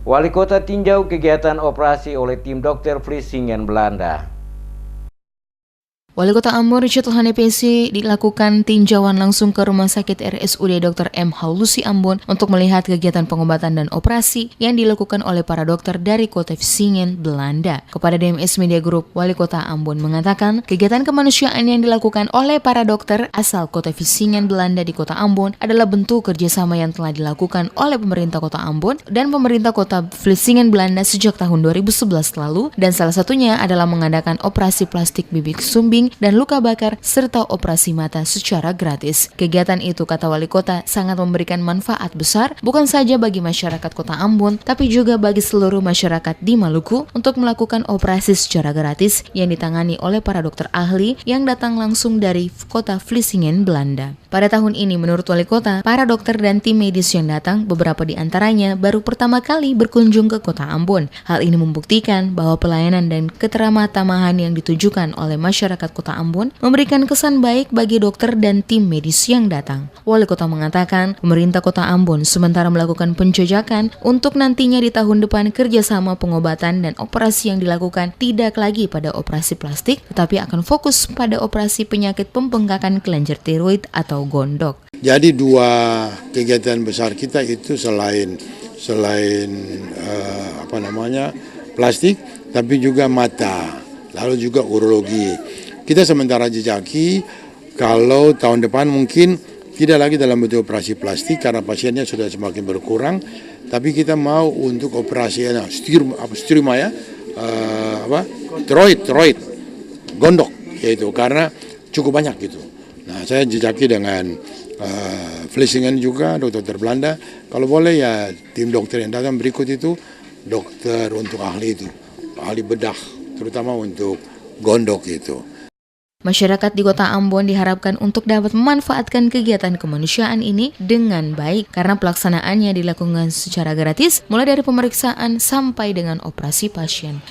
Wali Kota tinjau kegiatan operasi oleh tim dokter Vlissingen Belanda. Wali Kota Ambon Richard Hanepesi dilakukan tinjauan langsung ke Rumah Sakit RSUD Dr. M. Halusi Ambon untuk melihat kegiatan pengobatan dan operasi yang dilakukan oleh para dokter dari Kota Vlissingen, Belanda. Kepada DMS Media Group, Wali Kota Ambon mengatakan kegiatan kemanusiaan yang dilakukan oleh para dokter asal Kota Vlissingen, Belanda di Kota Ambon adalah bentuk kerjasama yang telah dilakukan oleh pemerintah Kota Ambon dan pemerintah Kota Vlissingen, Belanda sejak tahun 2011 lalu, dan salah satunya adalah mengadakan operasi plastik bibik sumbing dan luka bakar serta operasi mata secara gratis. Kegiatan itu, kata Wali Kota, sangat memberikan manfaat besar bukan saja bagi masyarakat Kota Ambon tapi juga bagi seluruh masyarakat di Maluku untuk melakukan operasi secara gratis yang ditangani oleh para dokter ahli yang datang langsung dari Kota Vlissingen, Belanda. Pada tahun ini, menurut Wali Kota, para dokter dan tim medis yang datang, beberapa di antaranya baru pertama kali berkunjung ke Kota Ambon. Hal ini membuktikan bahwa pelayanan dan keteramah-tamahan yang ditujukan oleh masyarakat Kota Ambon memberikan kesan baik bagi dokter dan tim medis yang datang. Wali Kota mengatakan, pemerintah Kota Ambon sementara melakukan penjajakan untuk nantinya di tahun depan kerjasama pengobatan dan operasi yang dilakukan tidak lagi pada operasi plastik, tetapi akan fokus pada operasi penyakit pembengkakan kelenjar tiroid atau gondok. Jadi dua kegiatan besar kita itu selain plastik, tapi juga mata, lalu juga urologi. Kita sementara jejaki kalau tahun depan mungkin tidak lagi dalam bentuk operasi plastik karena pasiennya sudah semakin berkurang, tapi kita mau untuk operasi tiroid, gondok yaitu karena cukup banyak gitu. Nah, saya jejaki dengan Vlissingen juga, dokter Belanda. Kalau boleh ya tim dokter yang datang berikut itu dokter untuk ahli bedah, terutama untuk gondok itu. Masyarakat di Kota Ambon diharapkan untuk dapat memanfaatkan kegiatan kemanusiaan ini dengan baik karena pelaksanaannya dilakukan secara gratis mulai dari pemeriksaan sampai dengan operasi pasien.